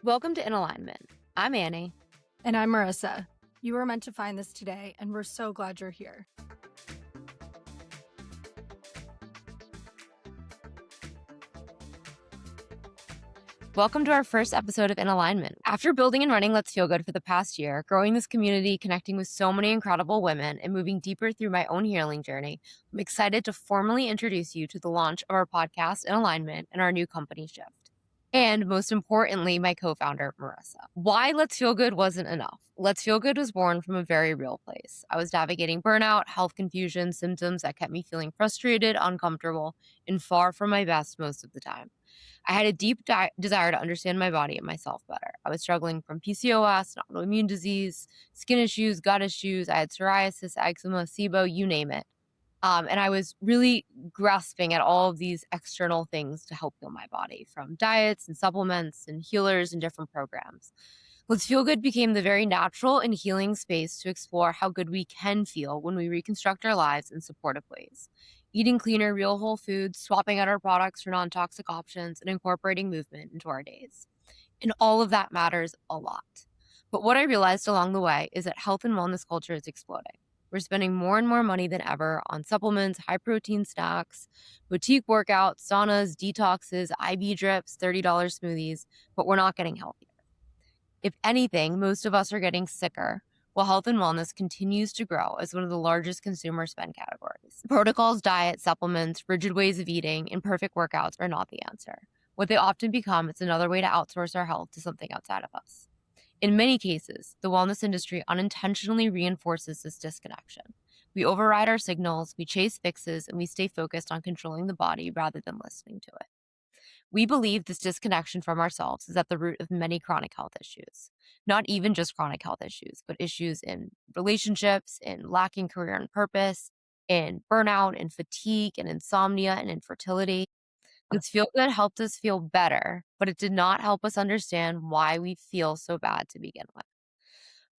Welcome to In Alignment. I'm Annie. And I'm Marissa. You were meant to find this today, and we're so glad you're here. Welcome to our first episode of In Alignment. After building and running Let's Feel Good for the past year, growing this community, connecting with so many incredible women, and moving deeper through my own healing journey, I'm excited to formally introduce you to the launch of our podcast, In Alignment, and our new company Shift. And most importantly, my co-founder, Marissa. Why Let's Feel Good wasn't enough. Let's Feel Good was born from a very real place. I was navigating burnout, health confusion, symptoms that kept me feeling frustrated, uncomfortable, and far from my best most of the time. I had a deep desire to understand my body and myself better. I was struggling from PCOS, autoimmune disease, skin issues, gut issues. I had psoriasis, eczema, SIBO, you name it. And I was really grasping at all of these external things to help heal my body, from diets and supplements and healers and different programs. Let's Feel Good became the very natural and healing space to explore how good we can feel when we reconstruct our lives in supportive ways. Eating cleaner, real whole foods, swapping out our products for non-toxic options, and incorporating movement into our days. And all of that matters a lot. But what I realized along the way is that health and wellness culture is exploding. We're spending more and more money than ever on supplements, high-protein snacks, boutique workouts, saunas, detoxes, IV drips, $30 smoothies, but we're not getting healthier. If anything, most of us are getting sicker, while health and wellness continues to grow as one of the largest consumer spend categories. Protocols, diet, supplements, rigid ways of eating, and perfect workouts are not the answer. What they often become is another way to outsource our health to something outside of us. In many cases, the wellness industry unintentionally reinforces this disconnection. We override our signals, we chase fixes, and we stay focused on controlling the body rather than listening to it. We believe this disconnection from ourselves is at the root of many chronic health issues. Not even just chronic health issues, but issues in relationships, in lacking career and purpose, in burnout, in fatigue, and insomnia, and infertility. Let's Feel Good helped us feel better, but it did not help us understand why we feel so bad to begin with.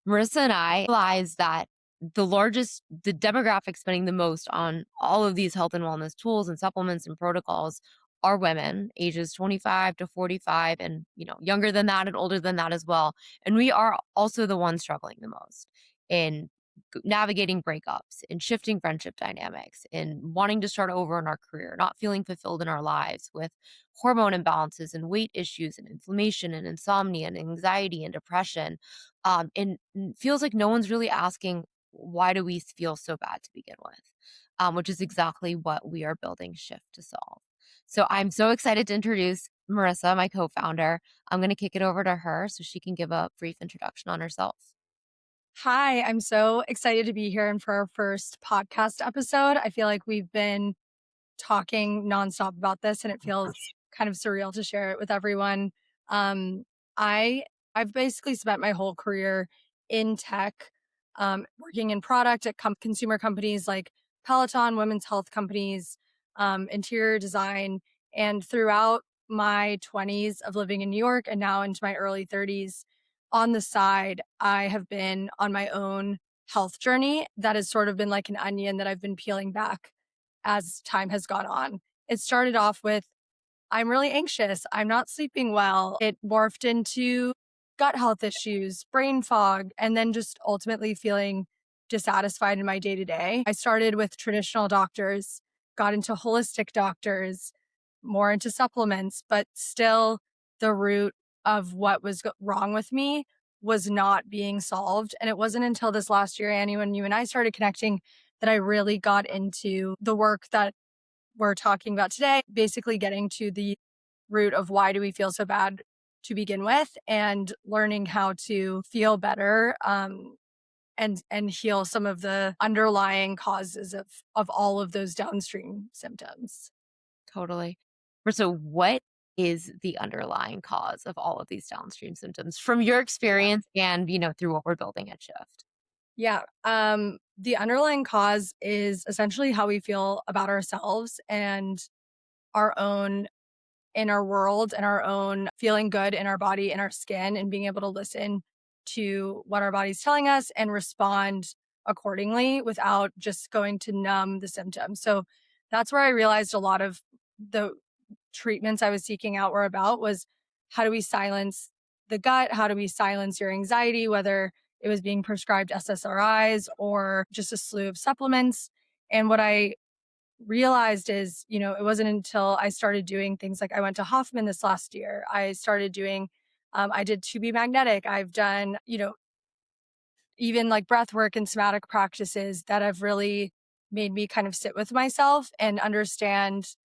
Marissa and I realized that the demographic spending the most on all of these health and wellness tools and supplements and protocols are women, ages 25 to 45, and younger than that and older than that as well. And we are also the ones struggling the most in navigating breakups, in shifting friendship dynamics, in wanting to start over in our career, not feeling fulfilled in our lives, with hormone imbalances and weight issues and inflammation and insomnia and anxiety and depression. And it feels like no one's really asking, why do we feel so bad to begin with? Which is exactly what we are building Shift to solve. So I'm so excited to introduce Marissa, my co-founder. I'm going to kick it over to her so she can give a brief introduction on herself. Hi, I'm so excited to be here and for our first podcast episode. I feel like we've been talking nonstop about this and it feels kind of surreal to share it with everyone. I've basically spent my whole career in tech, working in product at consumer companies like Peloton, women's health companies, interior design. And throughout my 20s of living in New York and now into my early 30s, on the side, I have been on my own health journey that has sort of been like an onion that I've been peeling back as time has gone on. It started off with, I'm really anxious. I'm not sleeping well. It morphed into gut health issues, brain fog, and then just ultimately feeling dissatisfied in my day to day. I started with traditional doctors, got into holistic doctors, more into supplements, but still the root of what was wrong with me was not being solved. And it wasn't until this last year, Annie, when you and I started connecting, that I really got into the work that we're talking about today, basically getting to the root of why do we feel so bad to begin with and learning how to feel better and heal some of the underlying causes of all of those downstream symptoms. Totally. So what is the underlying cause of all of these downstream symptoms from your experience and, through what we're building at Shift? Yeah. The underlying cause is essentially how we feel about ourselves and our own inner world and our own feeling good in our body and our skin and being able to listen to what our body's telling us and respond accordingly without just going to numb the symptoms. So that's where I realized a lot of the treatments I was seeking out were about was how do we silence the gut? How do we silence your anxiety, whether it was being prescribed SSRIs or just a slew of supplements? And what I realized is, it wasn't until I started doing things like I went to Hoffman this last year. I started doing, I did to be magnetic. I've done, even like breath work and somatic practices that have really made me kind of sit with myself and understand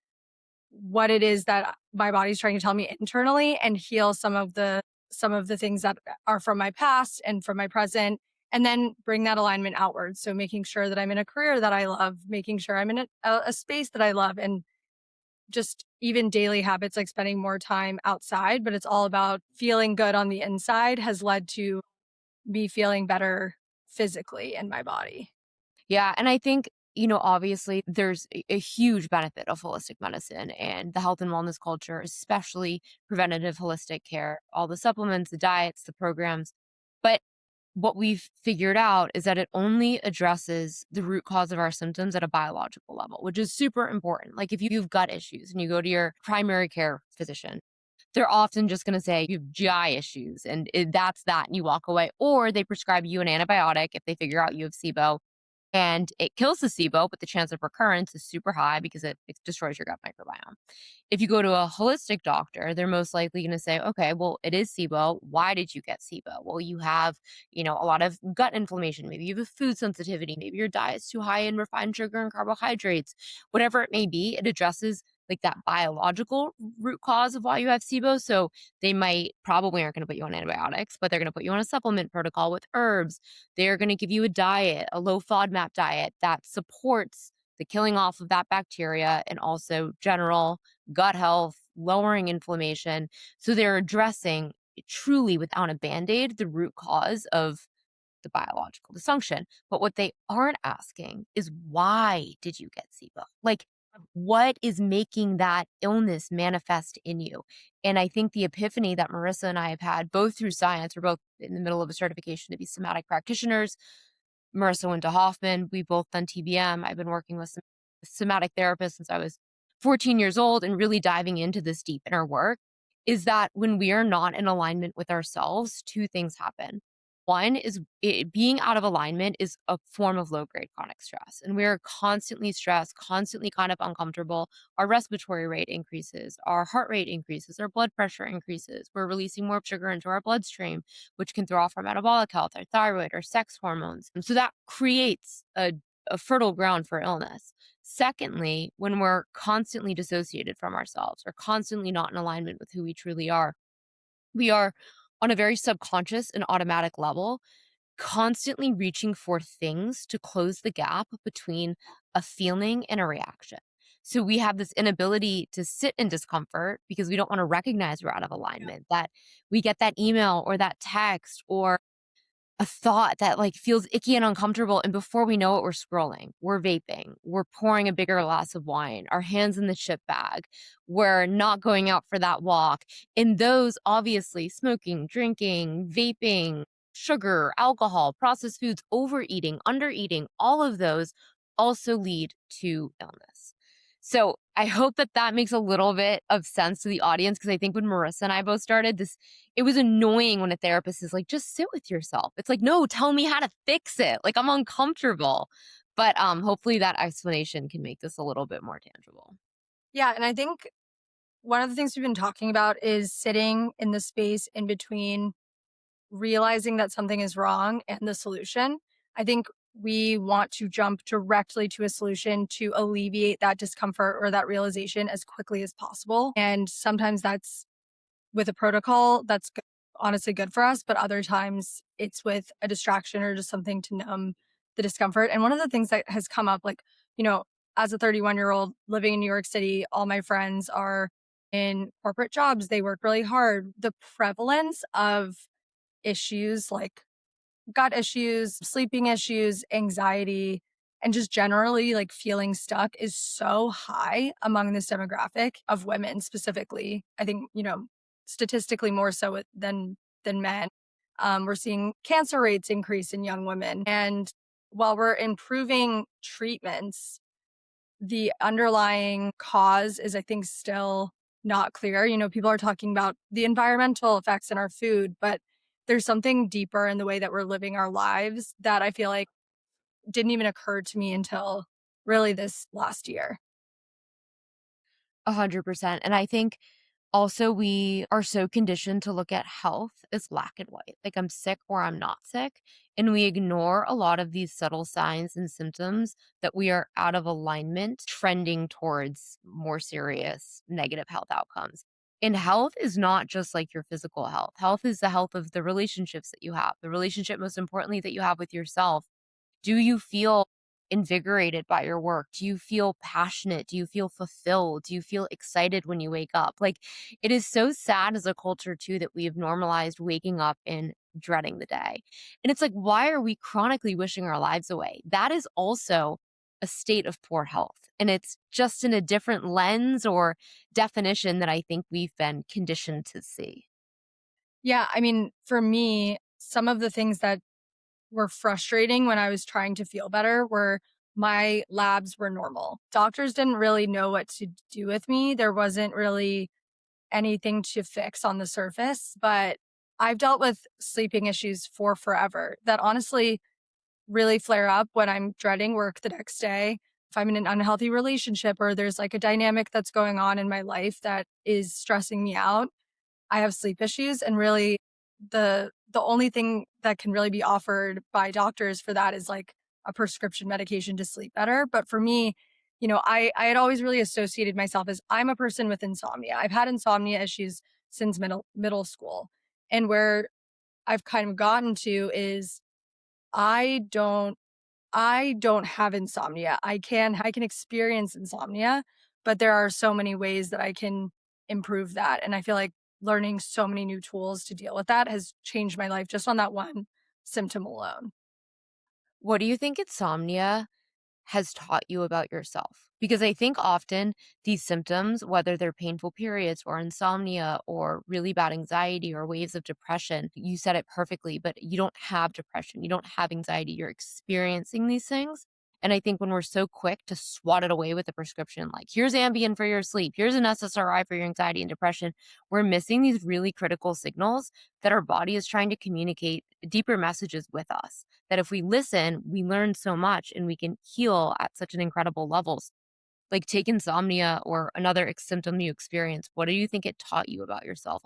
what it is that my body's trying to tell me internally and heal some of the things that are from my past and from my present, and then bring that alignment outwards. So making sure that I'm in a career that I love, making sure I'm in a space that I love, and just even daily habits like spending more time outside. But it's all about feeling good on the inside has led to me feeling better physically in my body. Yeah. And I think, obviously there's a huge benefit of holistic medicine and the health and wellness culture, especially preventative holistic care, all the supplements, the diets, the programs. But what we've figured out is that it only addresses the root cause of our symptoms at a biological level, which is super important. Like if you've gut issues and you go to your primary care physician, they're often just going to say you have GI issues and that's that, and you walk away. Or they prescribe you an antibiotic if they figure out you have SIBO, and it kills the SIBO, but the chance of recurrence is super high because it destroys your gut microbiome. If you go to a holistic doctor, they're most likely going to say, okay, well, it is SIBO. Why did you get SIBO? Well, you have, a lot of gut inflammation. Maybe you have a food sensitivity. Maybe your diet's too high in refined sugar and carbohydrates. Whatever it may be, it addresses like that biological root cause of why you have SIBO. So they might probably aren't going to put you on antibiotics, but they're going to put you on a supplement protocol with herbs. They're going to give you a diet, a low FODMAP diet that supports the killing off of that bacteria and also general gut health, lowering inflammation. So they're addressing truly without a band-aid the root cause of the biological dysfunction. But what they aren't asking is, why did you get SIBO? Like, what is making that illness manifest in you? And I think the epiphany that Marissa and I have had, both through science, we're both in the middle of a certification to be somatic practitioners. Marissa went to Hoffman. We both done TBM. I've been working with some somatic therapists since I was 14 years old and really diving into this deep inner work, is that when we are not in alignment with ourselves, two things happen. One is being out of alignment is a form of low grade chronic stress. And we are constantly stressed, constantly kind of uncomfortable. Our respiratory rate increases, our heart rate increases, our blood pressure increases. We're releasing more sugar into our bloodstream, which can throw off our metabolic health, our thyroid, our sex hormones. And so that creates a fertile ground for illness. Secondly, when we're constantly dissociated from ourselves or constantly not in alignment with who we truly are, we are on a very subconscious and automatic level, constantly reaching for things to close the gap between a feeling and a reaction. So we have this inability to sit in discomfort because we don't want to recognize we're out of alignment, that we get that email or that text or a thought that like feels icky and uncomfortable. And before we know it, we're scrolling, we're vaping, we're pouring a bigger glass of wine, our hands in the chip bag, we're not going out for that walk. And those obviously smoking, drinking, vaping, sugar, alcohol, processed foods, overeating, undereating, all of those also lead to illness. So I hope that that makes a little bit of sense to the audience, because I think when Marissa and I both started this, it was annoying when a therapist is like, just sit with yourself. It's like, no, tell me how to fix it. Like I'm uncomfortable. But hopefully that explanation can make this a little bit more tangible. Yeah. And I think one of the things we've been talking about is sitting in the space in between realizing that something is wrong and the solution. I think we want to jump directly to a solution to alleviate that discomfort or that realization as quickly as possible. And sometimes that's with a protocol that's honestly good for us, but other times it's with a distraction or just something to numb the discomfort. And one of the things that has come up, like, as a 31-year-old living in New York City, all my friends are in corporate jobs. They work really hard. The prevalence of issues like gut issues, sleeping issues, anxiety, and just generally like feeling stuck is so high among this demographic of women specifically. I think, statistically more so than men. We're seeing cancer rates increase in young women. And while we're improving treatments, the underlying cause is, I think, still not clear. People are talking about the environmental effects in our food, but there's something deeper in the way that we're living our lives that I feel like didn't even occur to me until really this last year. 100%. And I think also we are so conditioned to look at health as black and white, like I'm sick or I'm not sick. And we ignore a lot of these subtle signs and symptoms that we are out of alignment, trending towards more serious negative health outcomes. And health is not just like your physical health. Health is the health of the relationships that you have, the relationship, most importantly, that you have with yourself. Do you feel invigorated by your work? Do you feel passionate? Do you feel fulfilled? Do you feel excited when you wake up? Like, it is so sad as a culture, too, that we have normalized waking up and dreading the day. And it's like, why are we chronically wishing our lives away? That is also a state of poor health. And it's just in a different lens or definition that I think we've been conditioned to see. Yeah, I mean, for me, some of the things that were frustrating when I was trying to feel better were my labs were normal. Doctors didn't really know what to do with me. There wasn't really anything to fix on the surface, but I've dealt with sleeping issues for forever that honestly really flare up when I'm dreading work the next day. If I'm in an unhealthy relationship or there's like a dynamic that's going on in my life that is stressing me out, I have sleep issues, and really the only thing that can really be offered by doctors for that is like a prescription medication to sleep better. But for me, I had always really associated myself as I'm a person with insomnia. I've had insomnia issues since middle school. And where I've kind of gotten to is I don't I don't have insomnia. I can experience insomnia, but there are so many ways that I can improve that. And I feel like learning so many new tools to deal with that has changed my life just on that one symptom alone. What do you think insomnia has taught you about yourself? Because I think often these symptoms, whether they're painful periods or insomnia or really bad anxiety or waves of depression, you said it perfectly, but you don't have depression, you don't have anxiety, you're experiencing these things. And I think when we're so quick to swat it away with a prescription, like here's Ambien for your sleep, here's an SSRI for your anxiety and depression, we're missing these really critical signals that our body is trying to communicate deeper messages with us, that if we listen, we learn so much and we can heal at such an incredible levels. Like take insomnia or another symptom you experience. What do you think it taught you about yourself?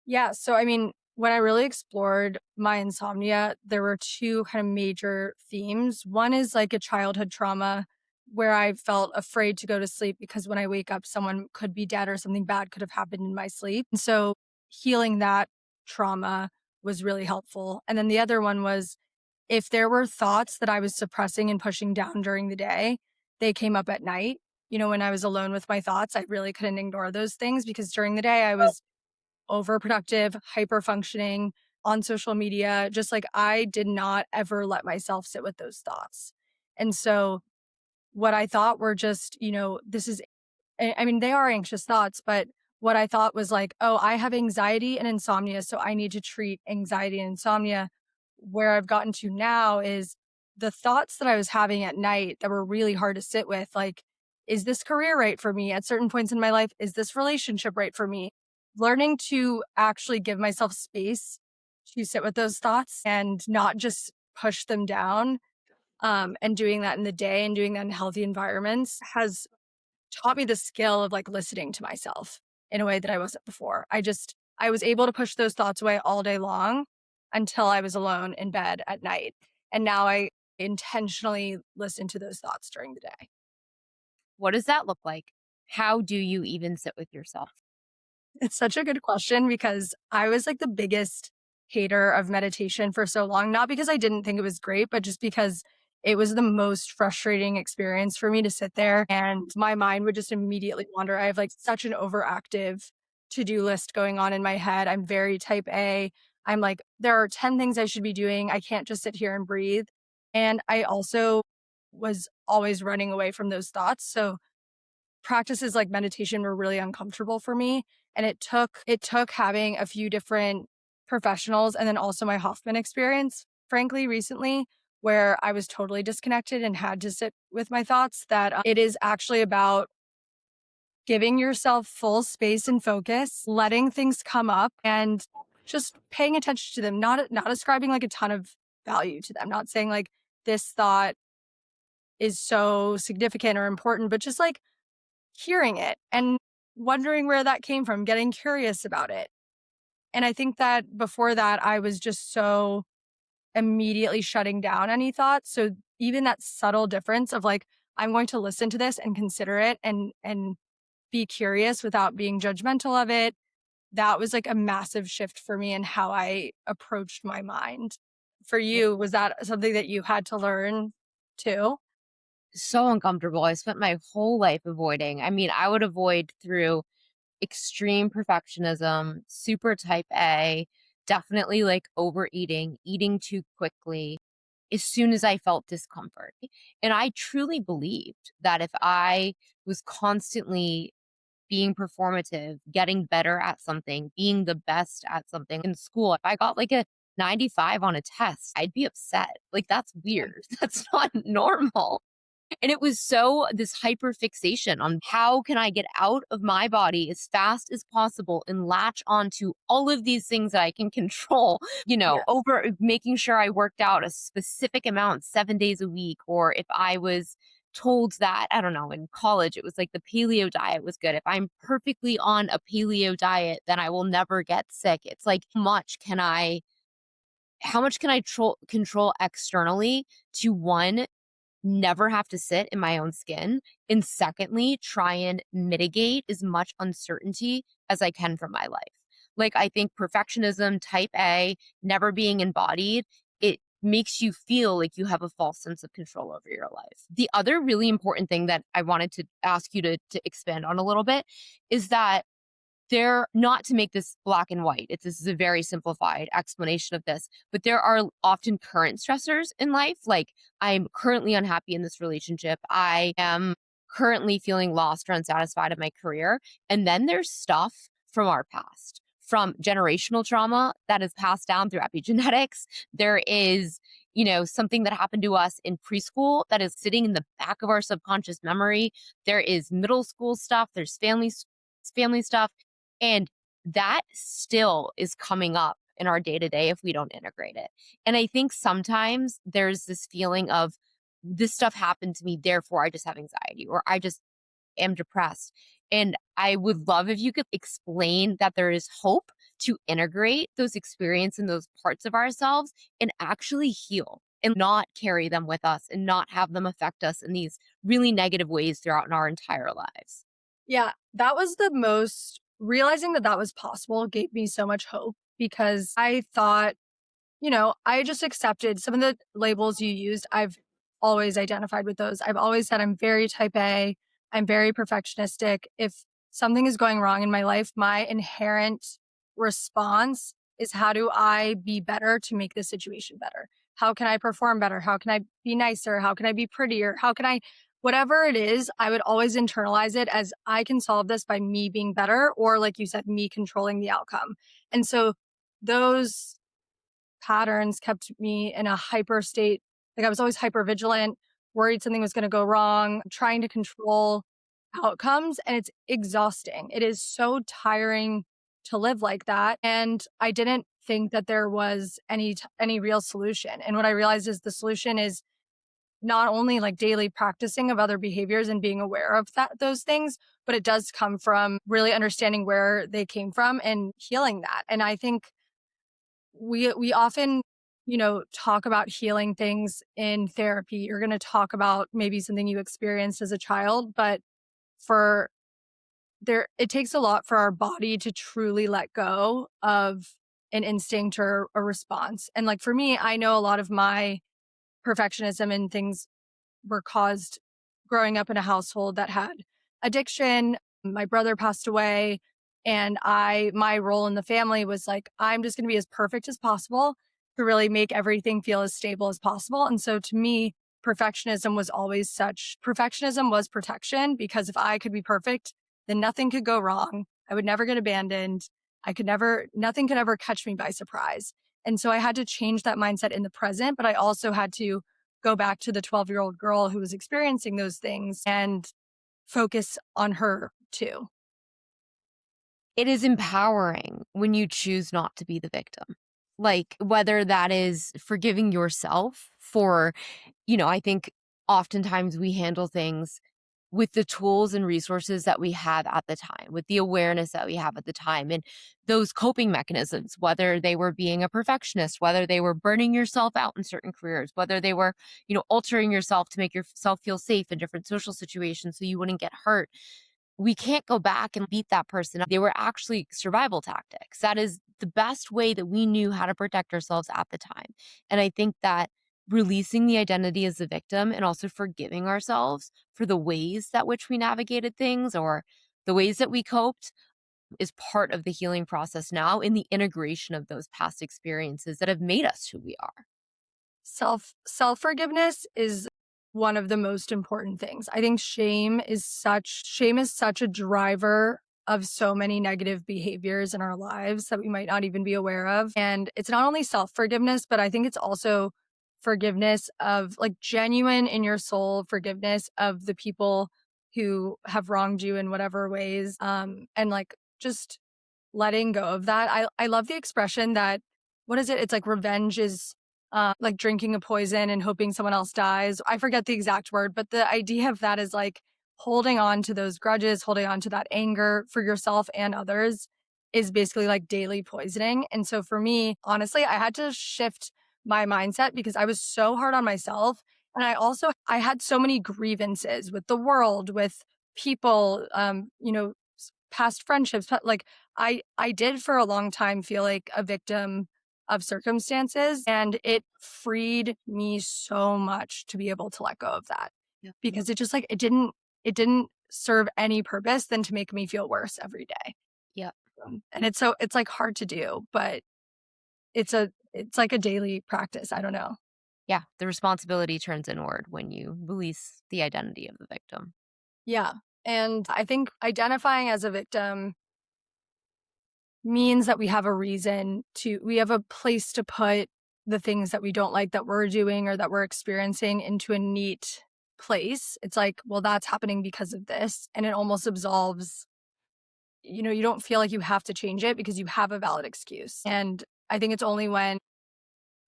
Yeah. So, I mean, when I really explored my insomnia, there were two kind of major themes. One is like a childhood trauma where I felt afraid to go to sleep because when I wake up, someone could be dead or something bad could have happened in my sleep. And so, healing that trauma was really helpful. And then the other one was if there were thoughts that I was suppressing and pushing down during the day, they came up at night. When I was alone with my thoughts, I really couldn't ignore those things because during the day I was overproductive, hyper functioning on social media. Just like I did not ever let myself sit with those thoughts. And so, what I thought were just, this is, I mean, they are anxious thoughts, but what I thought was like, oh, I have anxiety and insomnia. So I need to treat anxiety and insomnia. Where I've gotten to now is the thoughts that I was having at night that were really hard to sit with. Like, is this career right for me at certain points in my life? Is this relationship right for me? Learning to actually give myself space to sit with those thoughts and not just push them down. And doing that in the day and doing that in healthy environments has taught me the skill of like listening to myself in a way that I wasn't before. I was able to push those thoughts away all day long until I was alone in bed at night. And now I intentionally listen to those thoughts during the day. What does that look like? How do you even sit with yourself? It's such a good question because I was like the biggest hater of meditation for so long, not because I didn't think it was great, but just because it was the most frustrating experience for me to sit there and my mind would just immediately wander. I have like such an overactive to-do list going on in my head. I'm very type A. I'm like, there are 10 things I should be doing. I can't just sit here and breathe. And I also was always running away from those thoughts. So practices like meditation were really uncomfortable for me, and it took having a few different professionals and then also my Hoffman experience, frankly, recently, where I was totally disconnected and had to sit with my thoughts, that it is actually about giving yourself full space and focus, letting things come up and just paying attention to them, not ascribing like a ton of value to them, not saying like this thought is so significant or important, but just like hearing it and wondering where that came from, getting curious about it. And I think that before that, I was just so immediately shutting down any thoughts. So even that subtle difference of like, I'm going to listen to this and consider it and be curious without being judgmental of it. That was like a massive shift for me in how I approached my mind. For you, was that something that you had to learn too? So uncomfortable. I spent my whole life avoiding. I mean, I would avoid through extreme perfectionism, super type A, definitely like overeating, eating too quickly as soon as I felt discomfort. And I truly believed that if I was constantly being performative, getting better at something, being the best at something in school, if I got like a 95 on a test, I'd be upset. Like, that's weird. That's not normal. And it was so this hyper fixation on how can I get out of my body as fast as possible and latch onto all of these things that I can control, Yes. over making sure I worked out a specific amount 7 days a week. Or if I was told that, I don't know, in college, it was like the paleo diet was good. If I'm perfectly on a paleo diet, then I will never get sick. It's like, how much can I control externally to one, never have to sit in my own skin. And secondly, try and mitigate as much uncertainty as I can from my life. Like, I think perfectionism, type A, never being embodied, it makes you feel like you have a false sense of control over your life. The other really important thing that I wanted to ask you to expand on a little bit is that there, not to make this black and white, this is a very simplified explanation of this, but there are often current stressors in life. Like, I'm currently unhappy in this relationship. I am currently feeling lost or unsatisfied in my career. And then there's stuff from our past, from generational trauma that is passed down through epigenetics. There is, something that happened to us in preschool that is sitting in the back of our subconscious memory. There is middle school stuff. There's family stuff. And that still is coming up in our day to day if we don't integrate it. And I think sometimes there's this feeling of this stuff happened to me, therefore I just have anxiety or I just am depressed. And I would love if you could explain that there is hope to integrate those experiences and those parts of ourselves and actually heal and not carry them with us and not have them affect us in these really negative ways throughout our entire lives. Yeah, that was the most realizing that that was possible gave me so much hope because I thought, I just accepted some of the labels you used. I've always identified with those. I've always said I'm very type A. I'm very perfectionistic. If something is going wrong in my life, my inherent response is how do I be better to make this situation better? How can I perform better? How can I be nicer? How can I be prettier? How can I whatever it is, I would always internalize it as I can solve this by me being better, or like you said, me controlling the outcome. And so those patterns kept me in a hyper state. Like I was always hyper vigilant, worried something was going to go wrong, trying to control outcomes. And it's exhausting. It is so tiring to live like that. And I didn't think that there was any real solution. And what I realized is the solution is not only like daily practicing of other behaviors and being aware of those things, but it does come from really understanding where they came from and healing that. And I think we often, talk about healing things in therapy. You're going to talk about maybe something you experienced as a child, but for it takes a lot for our body to truly let go of an instinct or a response. And like for me, I know a lot of my perfectionism and things were caused growing up in a household that had addiction. My brother passed away and my role in the family was like, I'm just going to be as perfect as possible to really make everything feel as stable as possible. And so to me, perfectionism was protection because if I could be perfect, then nothing could go wrong. I would never get abandoned. Nothing could ever catch me by surprise. And so I had to change that mindset in the present, but I also had to go back to the 12-year-old girl who was experiencing those things and focus on her too. It is empowering when you choose not to be the victim. Like, whether that is forgiving yourself for, I think oftentimes we handle things with the tools and resources that we have at the time, with the awareness that we have at the time, and those coping mechanisms, whether they were being a perfectionist, whether they were burning yourself out in certain careers, whether they were, altering yourself to make yourself feel safe in different social situations so you wouldn't get hurt. We can't go back and beat that person up. They were actually survival tactics. That is the best way that we knew how to protect ourselves at the time. And I think that releasing the identity as the victim and also forgiving ourselves for the ways that which we navigated things or the ways that we coped is part of the healing process now in the integration of those past experiences that have made us who we are. Self-forgiveness is one of the most important things. I think shame is such a driver of so many negative behaviors in our lives that we might not even be aware of. And it's not only self-forgiveness, but I think it's also forgiveness of like genuine in your soul forgiveness of the people who have wronged you in whatever ways. And like just letting go of that. I love the expression that what is it? It's like revenge is like drinking a poison and hoping someone else dies. I forget the exact word, but the idea of that is like holding on to those grudges, holding on to that anger for yourself and others is basically like daily poisoning. And so for me, honestly, I had to shift my mindset because I was so hard on myself. And I had so many grievances with the world, with people, past friendships. But like I did for a long time feel like a victim of circumstances. And it freed me so much to be able to let go of that Yeah. because it just like, it didn't serve any purpose than to make me feel worse every day. Yeah. And it's like hard to do, but it's like a daily practice. I don't know. Yeah. The responsibility turns inward when you release the identity of the victim. Yeah. And I think identifying as a victim means that we have a place to put the things that we don't like that we're doing or that we're experiencing into a neat place. It's like, well, that's happening because of this. And it almost absolves, you don't feel like you have to change it because you have a valid excuse. And I think it's only when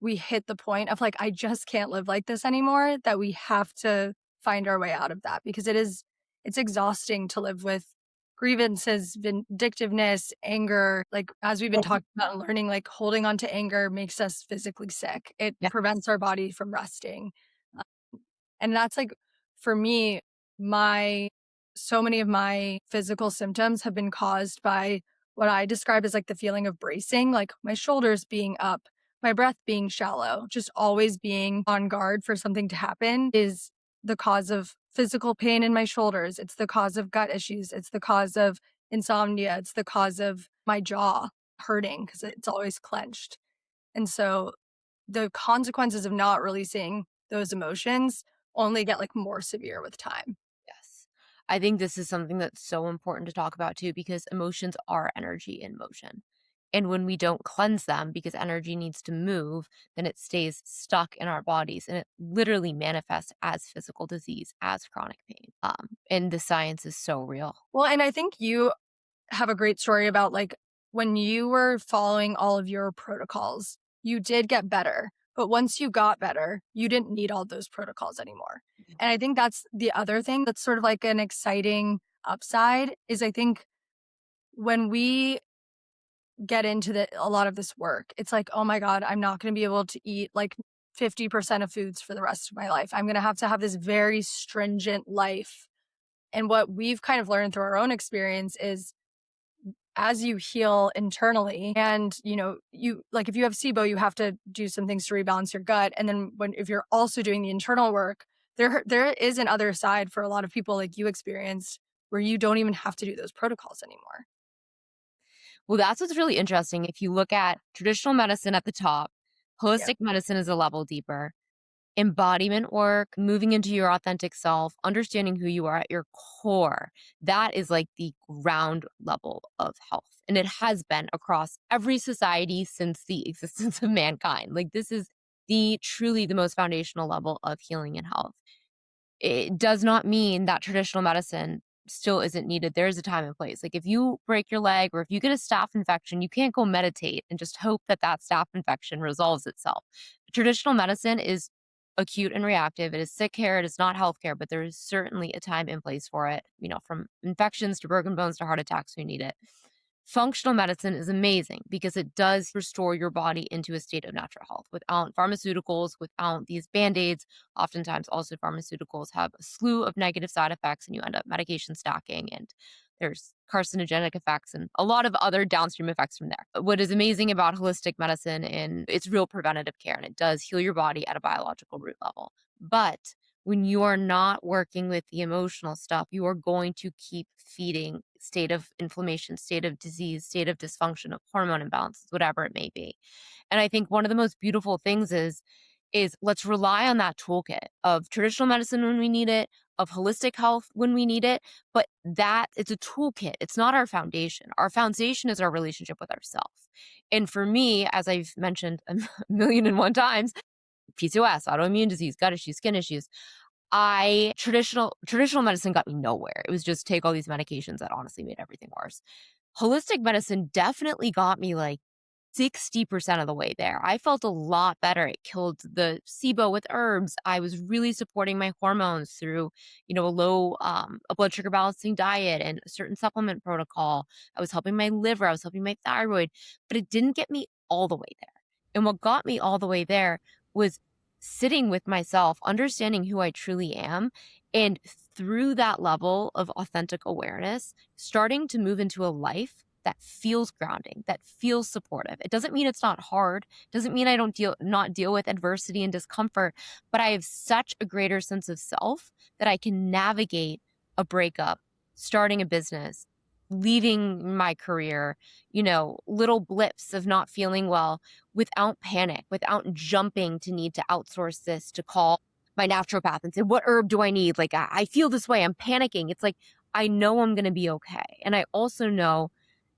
we hit the point of like, I just can't live like this anymore that we have to find our way out of that because it's exhausting to live with grievances, vindictiveness, anger. Like, as we've been talking about and learning, like holding on to anger makes us physically sick. It Yeah. prevents our body from resting. And that's like, for me, so many of my physical symptoms have been caused by what I describe as like the feeling of bracing, like my shoulders being up, my breath being shallow, just always being on guard for something to happen is the cause of physical pain in my shoulders. It's the cause of gut issues. It's the cause of insomnia. It's the cause of my jaw hurting because it's always clenched. And so the consequences of not releasing those emotions only get like more severe with time. Yes. I think this is something that's so important to talk about too, because emotions are energy in motion. And when we don't cleanse them because energy needs to move, then it stays stuck in our bodies and it literally manifests as physical disease, as chronic pain. And the science is so real. Well, and I think you have a great story about like when you were following all of your protocols, you did get better. But once you got better, you didn't need all those protocols anymore. And I think that's the other thing that's sort of like an exciting upside is I think when we get into a lot of this work, it's like, oh my God, I'm not going to be able to eat like 50% of foods for the rest of my life. I'm going to have this very stringent life. And what we've kind of learned through our own experience is as you heal internally and you like if you have SIBO, you have to do some things to rebalance your gut. And then if you're also doing the internal work, there is an other side for a lot of people like you experienced where you don't even have to do those protocols anymore. Well, that's what's really interesting. If you look at traditional medicine at the top, Yeah. holistic medicine is a level deeper. Embodiment work, moving into your authentic self, understanding who you are at your core, that is like the ground level of health. And it has been across every society since the existence of mankind. Like, this is the truly the most foundational level of healing and health. It does not mean that traditional medicine still isn't needed. There is a time and place. Like if you break your leg or if you get a staph infection, you can't go meditate and just hope that that staph infection resolves itself. Traditional medicine is acute and reactive. It is sick care. It is not healthcare, but there is certainly a time and place for it, from infections to broken bones to heart attacks, we need it. Functional medicine is amazing because it does restore your body into a state of natural health without pharmaceuticals, without these band aids. Oftentimes, also, pharmaceuticals have a slew of negative side effects, and you end up medication stacking, and there's carcinogenic effects and a lot of other downstream effects from there. What is amazing about holistic medicine, and it's real preventative care, and it does heal your body at a biological root level. But when you are not working with the emotional stuff, you are going to keep feeding state of inflammation, state of disease, state of dysfunction, of hormone imbalances, whatever it may be. And I think one of the most beautiful things is let's rely on that toolkit of traditional medicine when we need it, of holistic health when we need it, but that it's a toolkit. It's not our foundation. Our foundation is our relationship with ourselves. And for me, as I've mentioned a million and one times, PCOS, autoimmune disease, gut issues, skin issues. Traditional medicine got me nowhere. It was just take all these medications that honestly made everything worse. Holistic medicine definitely got me like 60% of the way there. I felt a lot better. It killed the SIBO with herbs. I was really supporting my hormones through, a blood sugar balancing diet and a certain supplement protocol. I was helping my liver. I was helping my thyroid, but it didn't get me all the way there. And what got me all the way there was sitting with myself, understanding who I truly am, and through that level of authentic awareness, starting to move into a life that feels grounding, that feels supportive. It doesn't mean it's not hard. It doesn't mean I don't not deal with adversity and discomfort, but I have such a greater sense of self that I can navigate a breakup, starting a business, leaving my career, little blips of not feeling well without panic, without jumping to need to outsource this, to call my naturopath and say, what herb do I need? Like, I feel this way. I'm panicking. It's like, I know I'm going to be okay. And I also know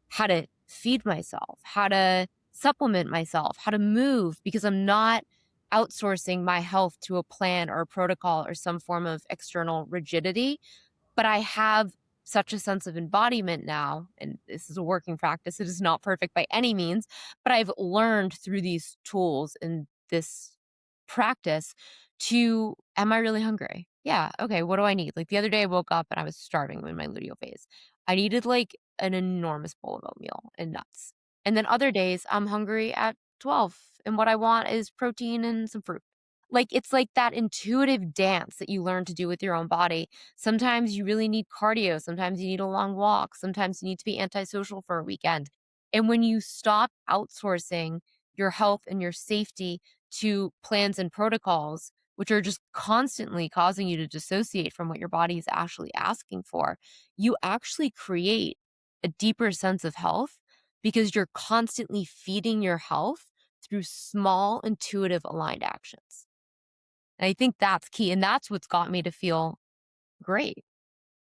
how to feed myself, how to supplement myself, how to move, because I'm not outsourcing my health to a plan or a protocol or some form of external rigidity. But I have such a sense of embodiment now, and this is a working practice. It is not perfect by any means, but I've learned through these tools and this practice am I really hungry? Yeah. Okay. What do I need? Like the other day I woke up and I was starving in my luteal phase. I needed like an enormous bowl of oatmeal and nuts. And then other days I'm hungry at 12 and what I want is protein and some fruit. Like it's like that intuitive dance that you learn to do with your own body. Sometimes you really need cardio, sometimes you need a long walk, sometimes you need to be antisocial for a weekend. And when you stop outsourcing your health and your safety to plans and protocols, which are just constantly causing you to dissociate from what your body is actually asking for, you actually create a deeper sense of health because you're constantly feeding your health through small, intuitive, aligned actions. And I think that's key. And that's what's got me to feel great.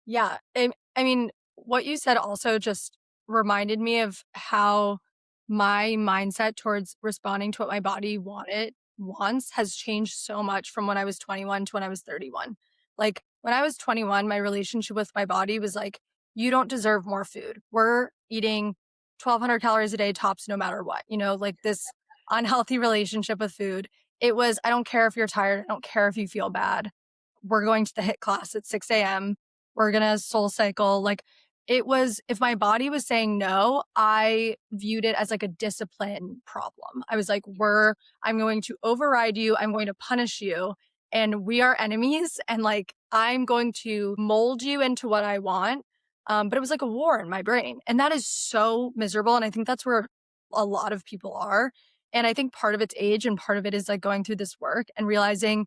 Yeah. I mean, what you said also just reminded me of how my mindset towards responding to what my body wants has changed so much from when I was 21 to when I was 31. Like when I was 21, my relationship with my body was like, you don't deserve more food. We're eating 1,200 calories a day tops no matter what, like this unhealthy relationship with food. It was, I don't care if you're tired. I don't care if you feel bad. We're going to the HIIT class at 6 a.m. We're going to soul cycle. Like it was, if my body was saying no, I viewed it as like a discipline problem. I was like, I'm going to override you. I'm going to punish you. And we are enemies. And like, I'm going to mold you into what I want. But it was like a war in my brain. And that is so miserable. And I think that's where a lot of people are. And I think part of it's age and part of it is like going through this work and realizing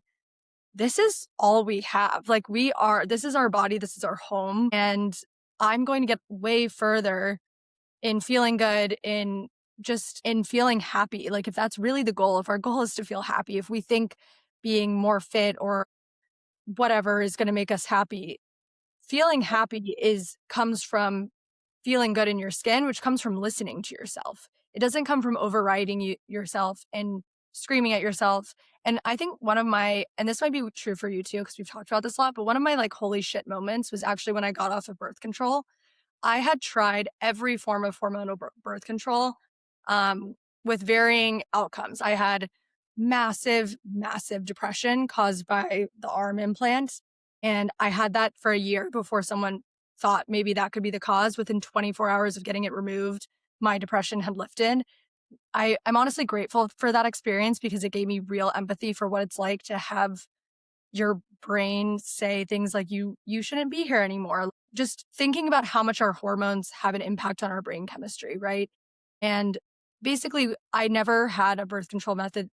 this is all we have. Like this is our body, this is our home. And I'm going to get way further in feeling good, in feeling happy. Like if that's really the goal, if our goal is to feel happy, if we think being more fit or whatever is going to make us happy, feeling happy comes from feeling good in your skin, which comes from listening to yourself. It doesn't come from overriding yourself and screaming at yourself And I think and this might be true for you too, because we've talked about this a lot, but one of my like holy shit moments was actually when I got off of birth control. I had tried every form of hormonal birth control with varying outcomes. I had massive, massive depression caused by the arm implant. And I had that for a year before someone thought maybe that could be the cause. Within 24 hours of getting it removed, my depression had lifted. I'm honestly grateful for that experience because it gave me real empathy for what it's like to have your brain say things like you shouldn't be here anymore. Just thinking about how much our hormones have an impact on our brain chemistry, right? And basically, I never had a birth control method,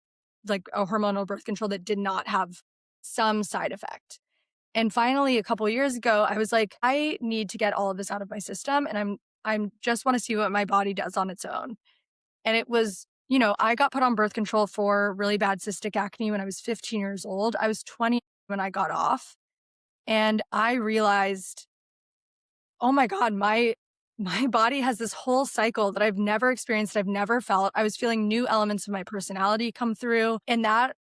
like a hormonal birth control that did not have some side effect. And finally, a couple of years ago, I was like, I need to get all of this out of my system, and I'm just want to see what my body does on its own. And it was, I got put on birth control for really bad cystic acne when I was 15 years old. I was 20 when I got off. And I realized, oh my God, my body has this whole cycle that I've never experienced, I've never felt. I was feeling new elements of my personality come through. And that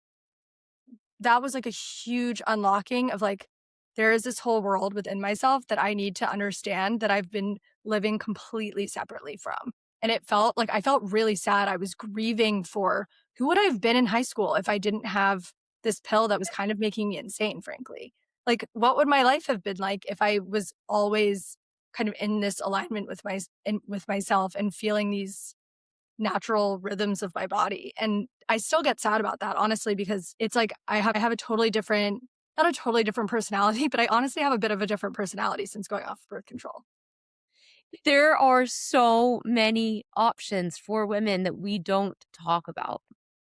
was like a huge unlocking of like, there is this whole world within myself that I need to understand that I've been living completely separately from. And it felt like I felt really sad. I was grieving for who would I have been in high school if I didn't have this pill that was kind of making me insane, frankly. Like, what would my life have been like if I was always kind of in this alignment with with myself and feeling these natural rhythms of my body. And I still get sad about that, honestly, because it's like I have a totally different, not a totally different personality, but I honestly have a bit of a different personality since going off birth control. There are so many options for women that we don't talk about.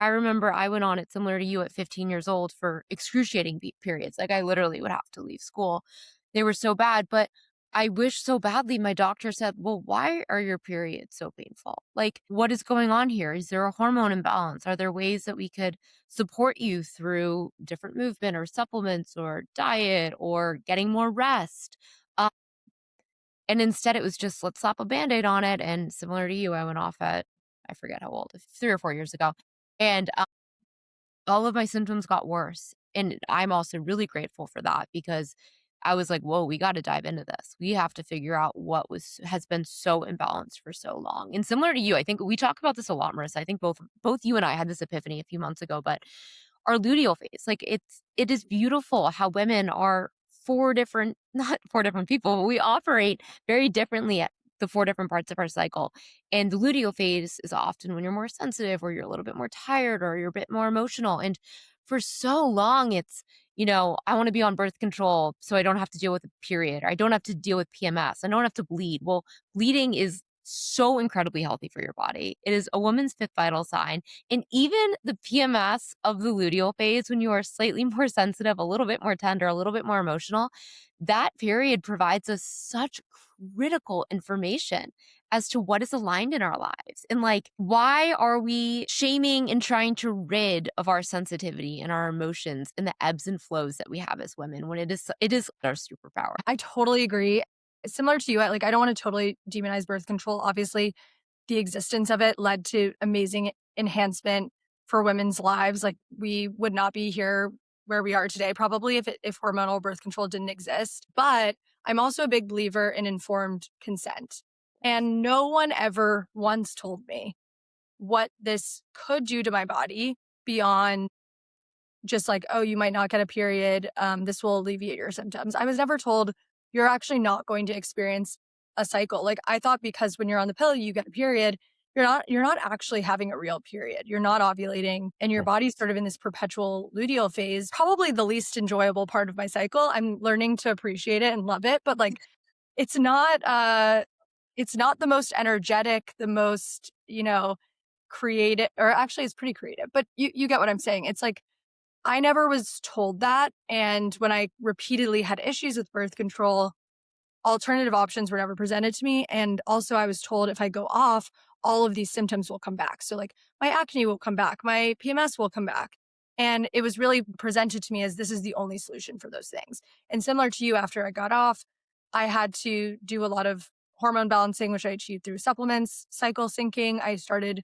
I remember I went on it similar to you at 15 years old for excruciating periods. Like I literally would have to leave school. They were so bad, but I wish so badly my doctor said, "Well, why are your periods so painful? Like what is going on here? Is there a hormone imbalance? Are there ways that we could support you through different movement or supplements or diet or getting more rest?" And instead, it was just, "Let's slap a Band-Aid on it," and similar to you, I went off at I forget how old, 3 or 4 years ago, and, all of my symptoms got worse, and I'm also really grateful for that because I was like, "Whoa, we gotta dive into this. We have to figure out what has been so imbalanced for so long." And similar to you, I think we talk about this a lot, Marissa. I think both you and I had this epiphany a few months ago, but our luteal phase, like, it is beautiful how women are 4 different not 4 different people, but we operate very differently at the 4 different parts of our cycle, and the luteal phase is often when you're more sensitive or you're a little bit more tired or you're a bit more emotional, and for so long, it's, "I wanna be on birth control so I don't have to deal with a period, or I don't have to deal with PMS, I don't have to bleed." Well, bleeding is so incredibly healthy for your body. It is a woman's 5th vital sign, and even the PMS of the luteal phase, when you are slightly more sensitive, a little bit more tender, a little bit more emotional, that period provides us such critical information as to what is aligned in our lives. And like, why are we shaming and trying to rid of our sensitivity and our emotions and the ebbs and flows that we have as women when it is our superpower? I totally agree. Similar to you, I don't want to totally demonize birth control. Obviously, the existence of it led to amazing enhancement for women's lives. Like we would not be here where we are today probably if hormonal birth control didn't exist. But I'm also a big believer in informed consent. And no one ever once told me what this could do to my body beyond just like, oh, you might not get a period. This will alleviate your symptoms. I was never told you're actually not going to experience a cycle. Like I thought because when you're on the pill, you get a period. You're not actually having a real period. You're not ovulating and your body's sort of in this perpetual luteal phase. Probably the least enjoyable part of my cycle. I'm learning to appreciate it and love it, but like it's not it's not the most energetic, the most, creative, or actually it's pretty creative, but you get what I'm saying. It's like I never was told that. And when I repeatedly had issues with birth control, alternative options were never presented to me. And also, I was told if I go off, all of these symptoms will come back. So, like, my acne will come back, my PMS will come back. And it was really presented to me as this is the only solution for those things. And similar to you, after I got off, I had to do a lot of hormone balancing, which I achieved through supplements, cycle syncing. I started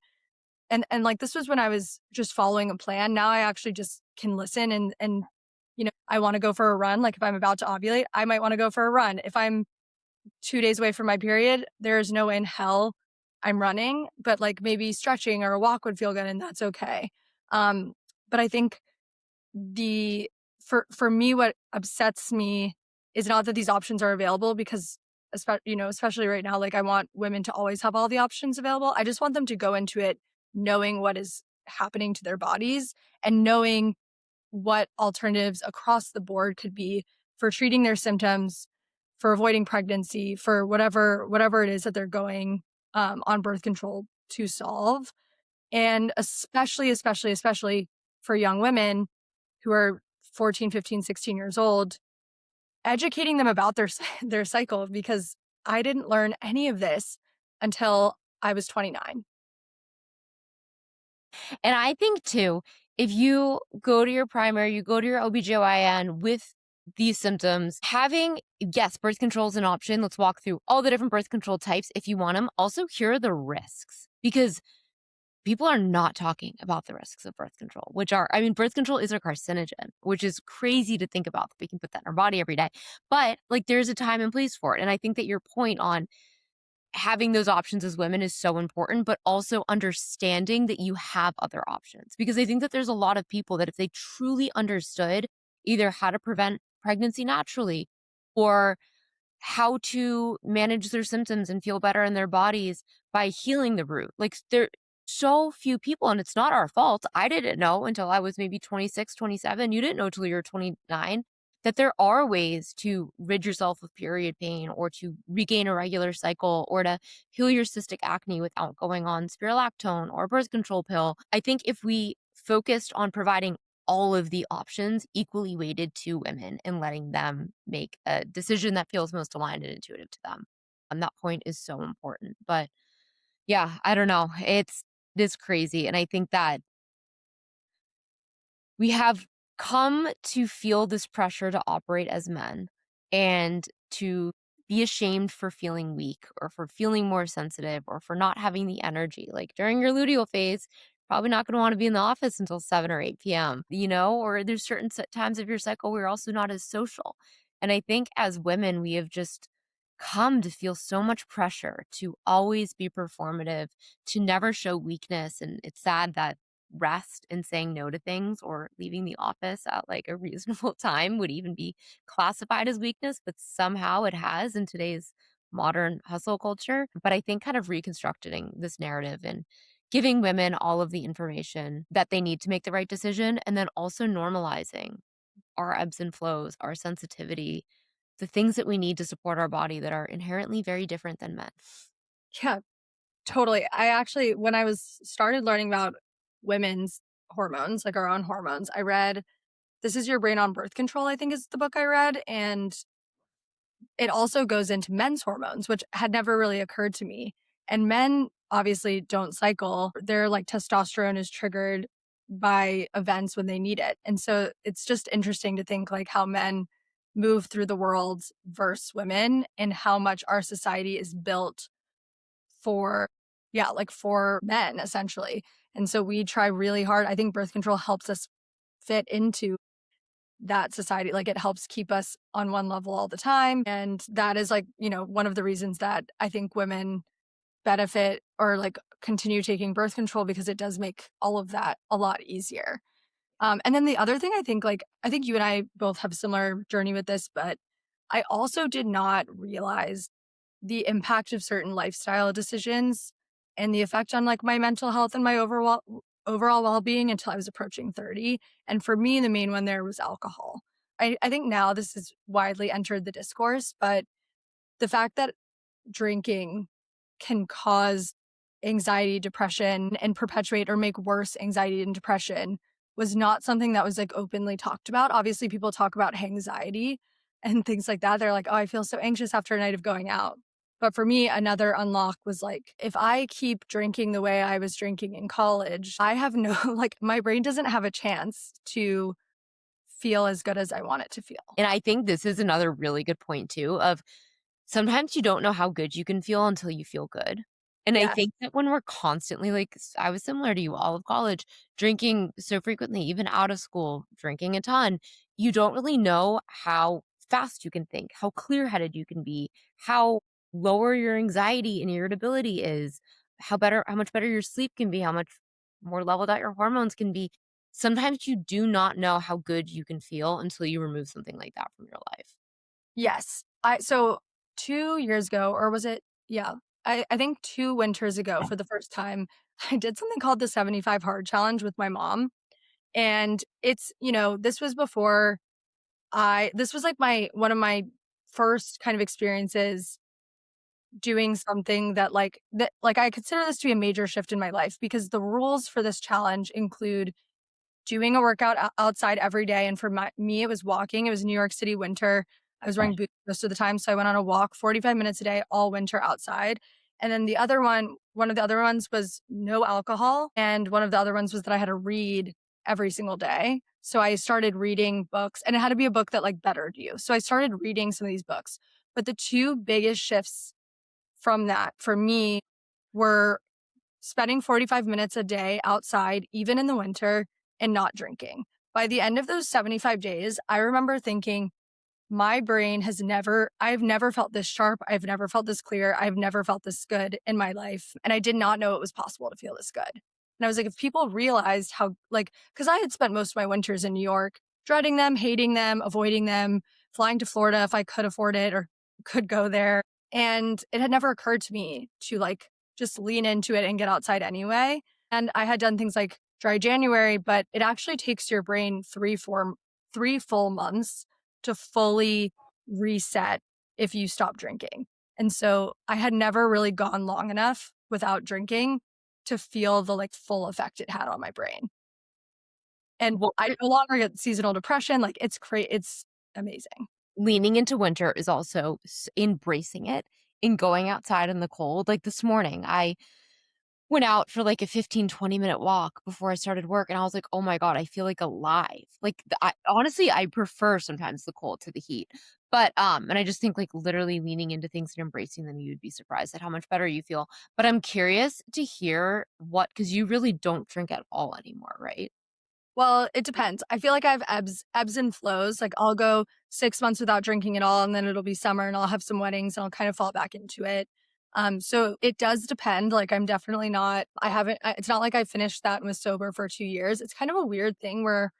And like this was when I was just following a plan. Now I actually just can listen and I want to go for a run. Like if I'm about to ovulate, I might want to go for a run. If I'm 2 days away from my period, there's no way in hell I'm running, but like maybe stretching or a walk would feel good and that's okay. But I think the for me, what upsets me is not that these options are available because especially right now, like I want women to always have all the options available. I just want them to go into it knowing what is happening to their bodies and knowing what alternatives across the board could be for treating their symptoms, for avoiding pregnancy, for whatever it is that they're going on birth control to solve. And especially for young women who are 14, 15, 16 years old, educating them about their cycle, because I didn't learn any of this until I was 29. And I think too, if you go to your primary, you go to your OBGYN with these symptoms, having, yes, birth control is an option. Let's walk through all the different birth control types if you want them. Also, here are the risks because people are not talking about the risks of birth control, which are, I mean, birth control is a carcinogen, which is crazy to think about that we can put that in our body every day. But like there's a time and place for it. And I think that your point on having those options as women is so important, but also understanding that you have other options. Because I think that there's a lot of people that if they truly understood either how to prevent pregnancy naturally or how to manage their symptoms and feel better in their bodies by healing the root. Like there so few people, and it's not our fault. I didn't know until I was maybe 26, 27. You didn't know till you were 29 that there are ways to rid yourself of period pain or to regain a regular cycle or to heal your cystic acne without going on spirulactone or a birth control pill. I think if we focused on providing all of the options equally weighted to women and letting them make a decision that feels most aligned and intuitive to them. And that point is so important. But yeah, I don't know. It is crazy. And I think that we have come to feel this pressure to operate as men and to be ashamed for feeling weak or for feeling more sensitive or for not having the energy. Like during your luteal phase, probably not going to want to be in the office until 7 or 8 p.m., or there's certain times of your cycle where you're also not as social. And I think as women, we have just come to feel so much pressure to always be performative, to never show weakness. And it's sad that rest and saying no to things or leaving the office at like a reasonable time would even be classified as weakness, but somehow it has in today's modern hustle culture. But I think kind of reconstructing this narrative and giving women all of the information that they need to make the right decision, and then also normalizing our ebbs and flows, our sensitivity, the things that we need to support our body that are inherently very different than men. Yeah, totally. I actually, when I was started learning about women's hormones, like our own hormones, I read This Is Your Brain on Birth Control, I think is the book I read. And it also goes into men's hormones, which had never really occurred to me. And men obviously don't cycle. Their like testosterone is triggered by events when they need it. And so it's just interesting to think like how men move through the world versus women and how much our society is built for, yeah, like for men essentially. And so we try really hard. I think birth control helps us fit into that society. Like it helps keep us on one level all the time. And that is like, one of the reasons that I think women benefit or like continue taking birth control, because it does make all of that a lot easier. And then the other thing I think you and I both have a similar journey with this, but I also did not realize the impact of certain lifestyle decisions and the effect on like my mental health and my overall well-being until I was approaching 30. And for me, the main one there was alcohol. I think now this has widely entered the discourse, but the fact that drinking can cause anxiety, depression, and perpetuate or make worse anxiety and depression was not something that was like openly talked about. Obviously, people talk about anxiety and things like that. They're like, oh, I feel so anxious after a night of going out. But for me, another unlock was like, if I keep drinking the way I was drinking in college, I have no, like, my brain doesn't have a chance to feel as good as I want it to feel. And I think this is another really good point too of sometimes you don't know how good you can feel until you feel good. And I Yes. think that when we're constantly like I was similar to you all of college, drinking so frequently, even out of school, drinking a ton, you don't really know how fast you can think, how clear-headed you can be, how lower your anxiety and irritability is, how much better your sleep can be, how much more leveled out your hormones can be. Sometimes you do not know how good you can feel until you remove something like that from your life. Yes. So 2 years ago, or was it, yeah, I think 2 winters ago for the first time, I did something called the 75 hard challenge with my mom. And this was before this was like one of my first kind of experiences doing something that I consider this to be a major shift in my life, because the rules for this challenge include doing a workout outside every day. And for me, it was walking. It was New York City winter. I was wearing boots most of the time. So I went on a walk 45 minutes a day, all winter outside. And then one of the other ones was no alcohol. And one of the other ones was that I had to read every single day. So I started reading books, and it had to be a book that like bettered you. So I started reading some of these books. But the two biggest shifts from that for me were spending 45 minutes a day outside, even in the winter, and not drinking. By the end of those 75 days, I remember thinking, my brain I've never felt this sharp. I've never felt this clear. I've never felt this good in my life. And I did not know it was possible to feel this good. And I was like, if people realized how, like, because I had spent most of my winters in New York, dreading them, hating them, avoiding them, flying to Florida if I could afford it or could go there. And it had never occurred to me to like just lean into it and get outside anyway. And I had done things like dry January, but it actually takes your brain 3 full months to fully reset if you stop drinking. And so I had never really gone long enough without drinking to feel the like full effect it had on my brain. And Well, I no longer get seasonal depression. Like it's amazing. leaning into winter is also embracing it and going outside in the cold. Like this morning, I went out for like a 15-20 minute walk before I started work, and I was like, "Oh my god, I feel like alive." Like I honestly, I prefer sometimes the cold to the heat. But and I just think like literally leaning into things and embracing them, you'd be surprised at how much better you feel. But I'm curious to hear what, because you really don't drink at all anymore, right? Well, it depends. I feel like I have ebbs and flows. Like I'll go 6 months without drinking at all, and then it'll be summer and I'll have some weddings and I'll kind of fall back into it. So it does depend. Like I'm definitely not I haven't it's not like I finished that and was sober for 2 years. It's kind of a weird thing where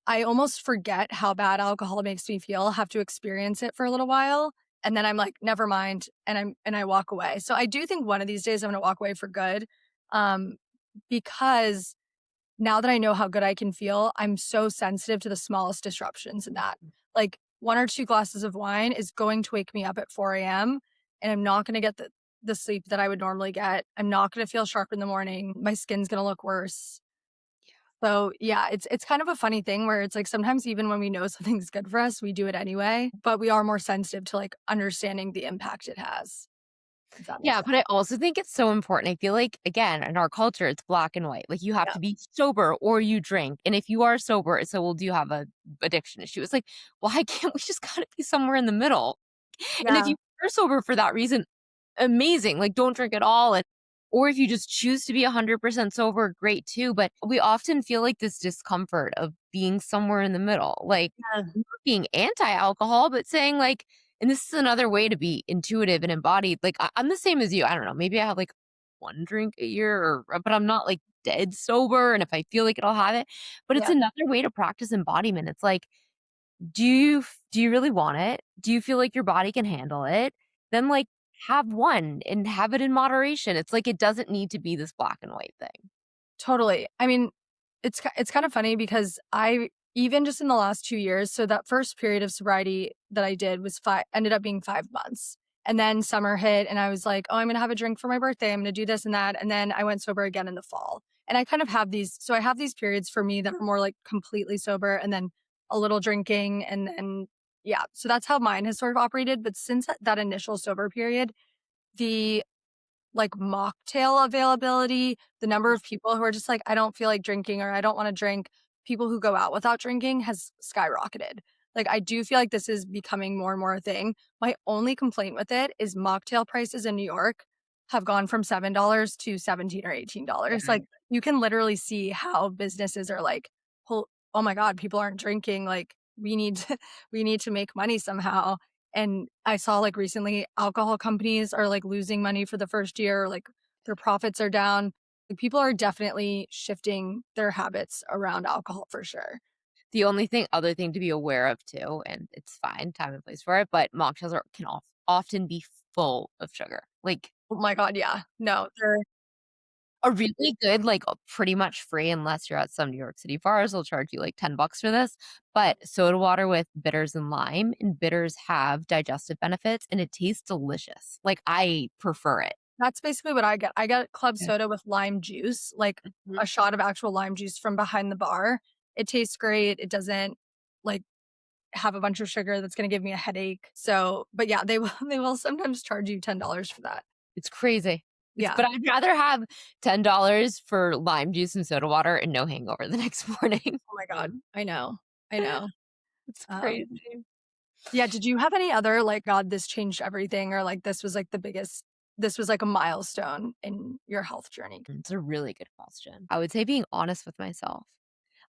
I almost forget how bad alcohol makes me feel, have to experience it for a little while, and then I'm like, "Never mind," and I walk away. So I do think one of these days I'm gonna walk away for good, um, because now that I know how good I can feel, I'm so sensitive to the smallest disruptions in that. Like 1 or 2 glasses of wine is going to wake me up at 4 AM, and I'm not gonna get the sleep that I would normally get. I'm not gonna feel sharp in the morning. My skin's gonna look worse. So, yeah, it's kind of a funny thing where it's like sometimes even when we know something's good for us, we do it anyway, but we are more sensitive to, like, understanding the impact it has, if that makes Yeah, sense. but I also think it's so important. I feel like, again, in our culture, it's black and white. Like, you have Yeah. to be sober or you drink. And if you are sober, it's so, well, do you have a addiction issue? It's like, why can't we just gotta be somewhere in the middle? And if Yeah, you are sober for that reason, amazing. Like, don't drink at all. And or if you just choose to be 100% sober, great too. But we often feel like this discomfort of being somewhere in the middle, like yeah, not being anti-alcohol, but saying like, and this is another way to be intuitive and embodied. Like I'm the same as you. I don't know. Maybe I have like one drink a year, but I'm not like dead sober. And if I feel like it, I'll have it. But it's yeah, another way to practice embodiment. It's like, do you really want it? Do you feel like your body can handle it? Then, like, have one and have it in moderation. It's like it doesn't need to be this black and white thing. totally. I mean, it's kind of funny because I even just in the last 2 years, so that first period of sobriety that I did was 5 ended up being 5 months. And then summer hit and I was like, "Oh, I'm gonna have a drink for my birthday. I'm gonna do this and that." And then I went sober again in the fall. And I kind of have I have these periods for me that are more like completely sober and then a little drinking and then yeah. So that's how mine has sort of operated. But since that initial sober period, the like mocktail availability, the number of people who are just like, I don't feel like drinking or I don't want to drink, people who go out without drinking has skyrocketed. Like, I do feel like this is becoming more and more a thing. My only complaint with it is mocktail prices in New York. have gone from $7 to 17 or $18. Yeah. Like, you can literally see how businesses are like, oh my God, people aren't drinking. Like, we need to, we need to make money somehow. And I saw like recently alcohol companies are like losing money for the first year, like their profits are down. Like, people are definitely shifting their habits around alcohol for sure. The only other thing to be aware of too, and it's fine, time and place for it, but mocktails can often be full of sugar. Like Oh my God, yeah. No, they're a really good, like, pretty much free unless you're at some New York City bars, they'll charge you like $10 for this, but soda water with bitters and lime, and bitters have digestive benefits, and it tastes delicious. Like, I prefer it. That's basically what I get. I get club Yeah. soda with lime juice, like Mhm. a shot of actual lime juice from behind the bar. It tastes great. It doesn't like have a bunch of sugar that's gonna give me a headache. So, but yeah, they will they will sometimes charge you $10 for that. It's crazy. Yeah. But I'd rather have $10 for lime juice and soda water and no hangover the next morning. Oh my God. I know. I know. It's Um, crazy. yeah, did you have any other like, God, this changed everything, or like this was like this was like a milestone in your health journey? It's a really good question. I would say being honest with myself.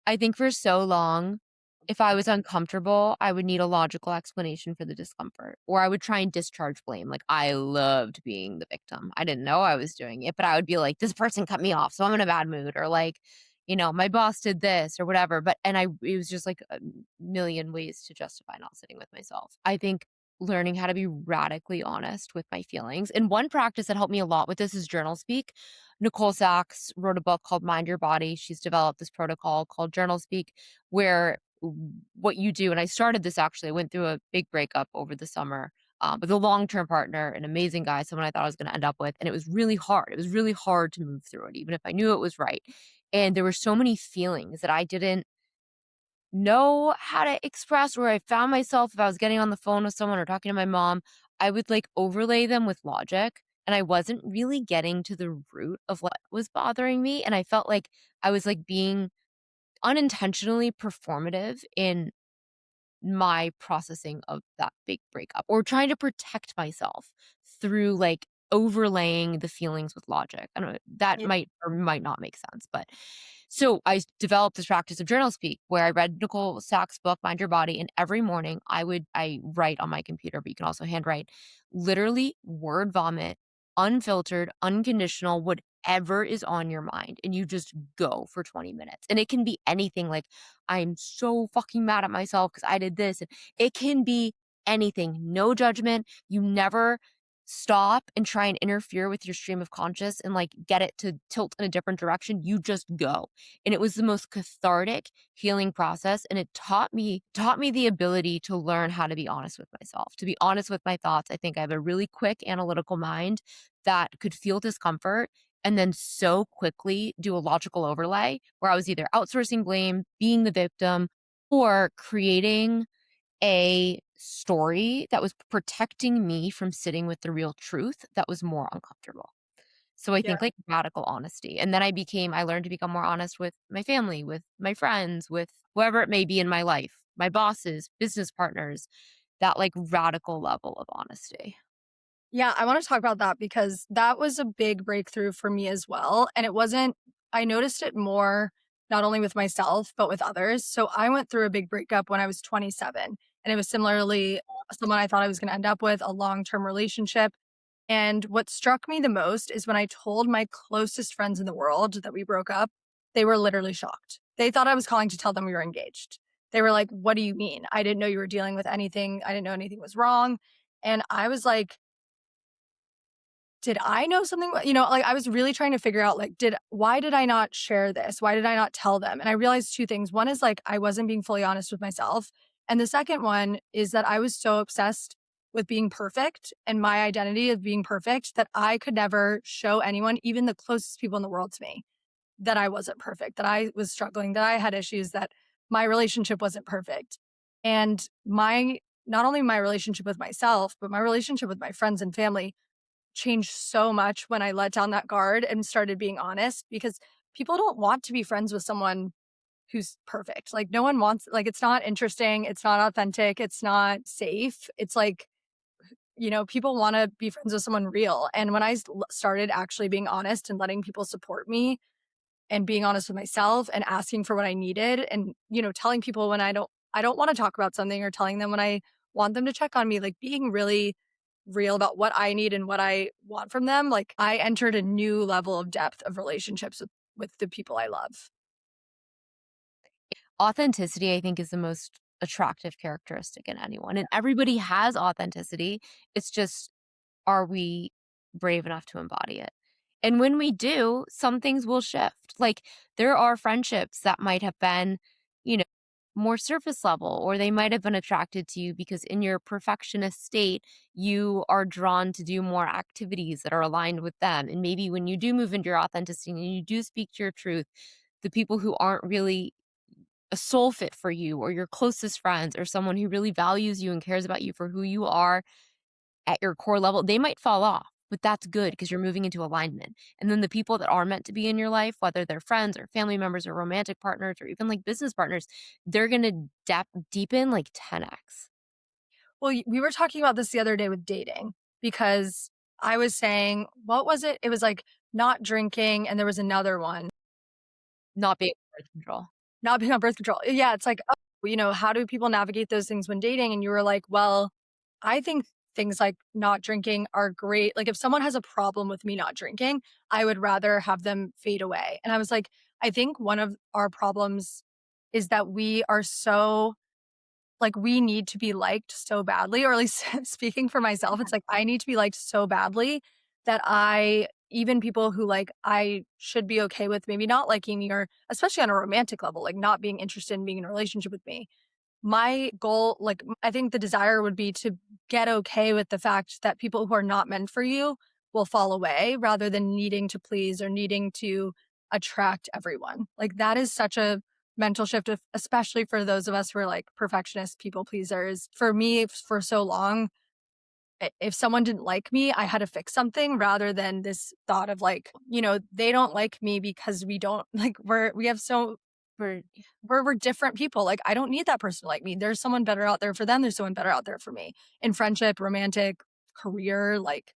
I think for so long, if I was uncomfortable, I would need a logical explanation for the discomfort, or I would try and discharge blame. Like, I loved being the victim. I didn't know I was doing it, but I would be like, this person cut me off, so I'm in a bad mood, or like, my boss did this or whatever. It was just like a million ways to justify not sitting with myself. I think learning how to be radically honest with my feelings. And one practice that helped me a lot with this is journal speak. Nicole Sachs wrote a book called Mind Your Body. She's developed this protocol called Journal Speak, where what you do, and I started this actually, I went through a big breakup over the summer with a long term partner, an amazing guy, someone I thought I was going to end up with. And it was really hard. It was really hard to move through it, even if I knew it was right. And there were so many feelings that I didn't know how to express, or I found myself if I was getting on the phone with someone or talking to my mom, I would like overlay them with logic. And I wasn't really getting to the root of what was bothering me. And I felt like I was like being unintentionally performative in my processing of that big breakup, or trying to protect myself through like overlaying the feelings with logic. I don't know, that Yeah. might or might not make sense, but so developed this practice of journal speak where I read Nicole Sachs' book, Mind Your Body, and every morning I write on my computer, but you can also handwrite, literally word vomit, unfiltered, unconditional, whatever is on your mind. And you just go for 20 minutes. And it can be anything like, I'm so fucking mad at myself because I did this. And it can be anything, no judgment. You never stop and try and interfere with your stream of conscious and like get it to tilt in a different direction. You just go. And it was the most cathartic healing process. And it taught me the ability to learn how to be honest with myself, to be honest with my thoughts. I think I have a really quick analytical mind that could feel discomfort and then so quickly do a logical overlay where I was either outsourcing blame, being the victim, or creating a story that was protecting me from sitting with the real truth that was more uncomfortable. So I Yeah. think like radical honesty. And then I learned to become more honest with my family, with my friends, with whoever it may be in my life, my bosses, business partners, that like radical level of honesty. Yeah, I want to talk about that because that was a big breakthrough for me as well. And it wasn't, I noticed it more not only with myself, but with others. So I went through a big breakup when I was 27, and it was similarly someone I thought I was going to end up with, a long term relationship. And what struck me the most is when I told my closest friends in the world that we broke up, they were literally shocked. They thought I was calling to tell them we were engaged. They were like, "What do you mean? I didn't know you were dealing with anything. I didn't know anything was wrong." And I was like, did I know something? Like, I was really trying to figure out, like, why did I not share this? Why did I not tell them? And I realized two things. One is like, I wasn't being fully honest with myself. And the second one is that I was so obsessed with being perfect and my identity of being perfect that I could never show anyone, even the closest people in the world to me, that I wasn't perfect, that I was struggling, that I had issues, that my relationship wasn't perfect. And not only my relationship with myself, but my relationship with my friends and family changed so much when I let down that guard and started being honest, because people don't want to be friends with someone who's perfect. Like, no one wants, like, it's not interesting, it's not authentic, it's not safe. It's like, People want to be friends with someone real. And when started actually being honest and letting people support me and being honest with myself and asking for what I needed and, telling people when I don't want to talk about something or telling them when I want them to check on me, like being really real about what I need and what I want from them, like I entered a new level of depth of relationships with the people I love. Authenticity, I think, is the most attractive characteristic in anyone, and everybody has authenticity. It's just, are we brave enough to embody it? And when we do, some things will shift. Like, there are friendships that might have been, you know, more surface level, or they might have been attracted to you because in your perfectionist state, you are drawn to do more activities that are aligned with them. And maybe when you do move into your authenticity and you do speak to your truth, the people who aren't really a soul fit for you, or your closest friends, or someone who really values you and cares about you for who you are at your core level, they might fall off, but that's good because you're moving into alignment. And then the people that are meant to be in your life, whether they're friends or family members or romantic partners or even like business partners, they're going to deepen like 10x. Well, we were talking about this the other day with dating because I was saying, what was it? It was like not drinking, and there was another one, Not being on birth control. not being on birth control. Yeah, it's like, oh, how do people navigate those things when dating? And you were like, well, I think things like not drinking are great. Like if someone has a problem with me not drinking, I would rather have them fade away. And I was like, I think one of our problems is that we are so like we need to be liked so badly, or at least speaking for myself, it's like I need to be liked so badly that even people who like I should be okay with maybe not liking me, or especially on a romantic level, like not being interested in being in a relationship with me. My goal, like I think the desire would be to get okay with the fact that people who are not meant for you will fall away rather than needing to please or needing to attract everyone. Like that is such a mental shift, especially for those of us who are like perfectionist people pleasers. For me, for so long, if someone didn't like me, I had to fix something rather than this thought of like, they don't like me because we don't like we have so For we're different people. Like I don't need that person to like me. There's someone better out there for them. There's someone better out there for me in friendship, romantic, career. Like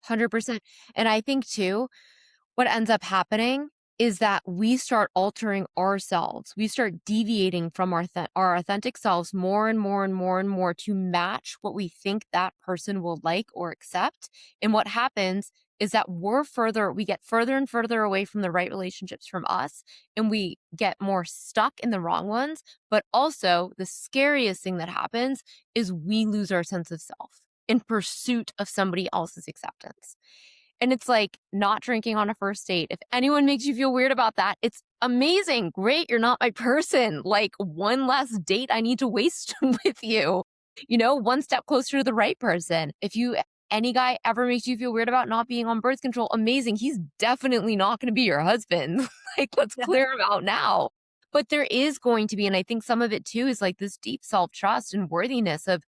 100%. And I think too, what ends up happening is that we start altering ourselves. We start deviating from our authentic selves more and more and more and more to match what we think that person will like or accept. And what happens is that we get further and further away from the right relationships from us, and we get more stuck in the wrong ones. But also, the scariest thing that happens is we lose our sense of self in pursuit of somebody else's acceptance. And it's like not drinking on a first date. If anyone makes you feel weird about that, it's amazing. Great. You're not my person. Like one less date I need to waste with you. One step closer to the right person. If any guy ever makes you feel weird about not being on birth control, amazing. He's definitely not going to be your husband. Like, let's yeah, clear him out now. But there is going to be, and I think some of it too is like this deep self trust and worthiness of,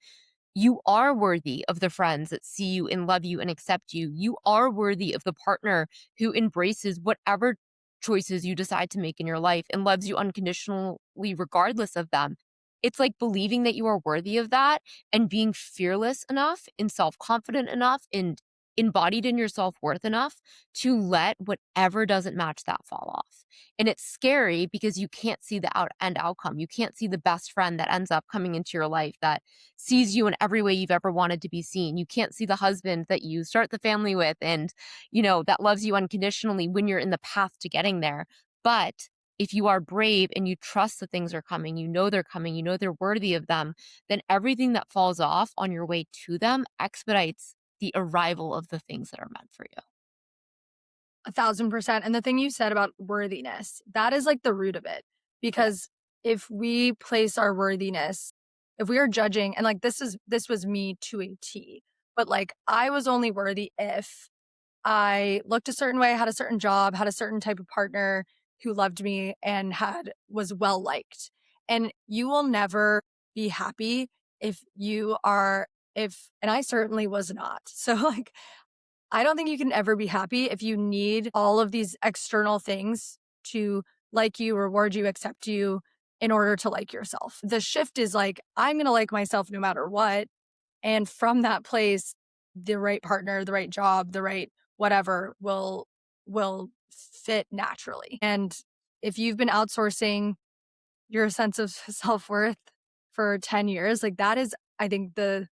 you are worthy of the friends that see you and love you and accept you. You are worthy of the partner who embraces whatever choices you decide to make in your life and loves you unconditionally, regardless of them. It's like believing that you are worthy of that and being fearless enough and self confident enough and embodied in your self worth enough to let whatever doesn't match that fall off. And it's scary because you can't see the end outcome. You can't see the best friend that ends up coming into your life that sees you in every way you've ever wanted to be seen. You can't see the husband that you start the family with and, that loves you unconditionally when you're in the path to getting there. But if you are brave and you trust that things are coming, they're coming, they're worthy of them, then everything that falls off on your way to them expedites the arrival of the things that are meant for you. 1,000%. And the thing you said about worthiness, that is like the root of it. Because if we place our worthiness, if we are judging, and like this was me to a T, but like I was only worthy if I looked a certain way, had a certain job, had a certain type of partner who loved me and was well liked. And you will never be happy if you are and I certainly was not. So like I don't think you can ever be happy if you need all of these external things to like you, reward you, accept you in order to like yourself. The shift is like, I'm going to like myself no matter what. And from that place, the right partner, the right job, the right whatever will fit naturally. And if you've been outsourcing your sense of self-worth for 10 years, like that is, I think, that's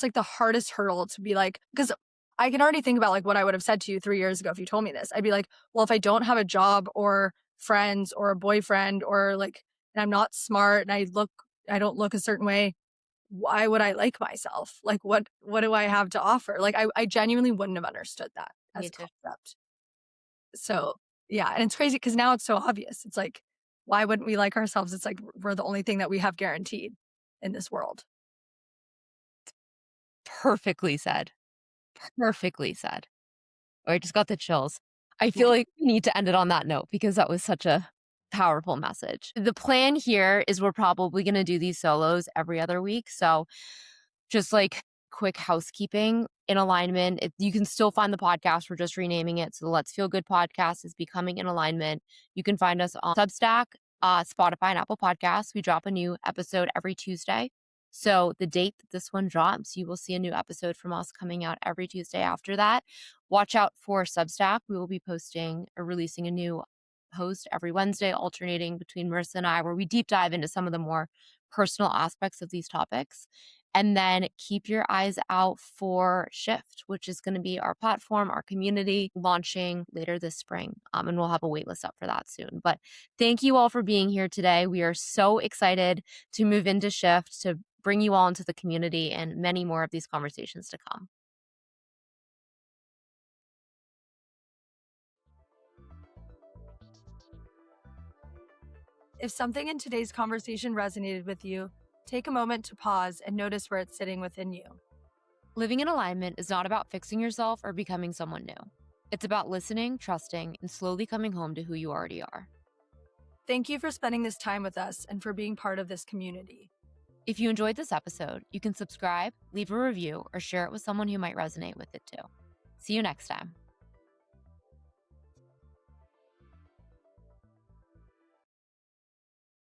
like the hardest hurdle to be like, because I can already think about like what I would have said to you 3 years ago if you told me this. I'd be like, well, if I don't have a job or friends or a boyfriend or like, and I'm not smart and I don't look a certain way, why would I like myself? Like, what do I have to offer? Like, I genuinely wouldn't have understood that as Me a too. concept. So yeah, and it's crazy because now it's so obvious. It's like, why wouldn't we like ourselves? It's like we're the only thing that we have guaranteed in this world. Perfectly said. Perfectly said. Oh, I just got the chills. I Yeah. feel like we need to end it on that note because that was such a powerful message. The plan here is we're probably gonna do these solos every other week, so just like quick housekeeping in alignment. You can still find the podcast. We're just renaming it. So the Let's Feel Good podcast is becoming in alignment. You can find us on Substack, Spotify, and Apple Podcasts. We drop a new episode every Tuesday. So the date that this one drops, you will see a new episode from us coming out every Tuesday after that. Watch out for Substack. We will be posting or releasing a new post every Wednesday, alternating between Marissa and I, where we deep dive into some of the more personal aspects of these topics. And then keep your eyes out for Shift, which is going to be our platform, our community launching later this spring. And we'll have a waitlist up for that soon. But thank you all for being here today. We are so excited to move into Shift, to bring you all into the community and many more of these conversations to come. If something in today's conversation resonated with you, take a moment to pause and notice where it's sitting within you. Living in alignment is not about fixing yourself or becoming someone new. It's about listening, trusting, and slowly coming home to who you already are. Thank you for spending this time with us and for being part of this community. If you enjoyed this episode, you can subscribe, leave a review, or share it with someone who might resonate with it too. See you next time.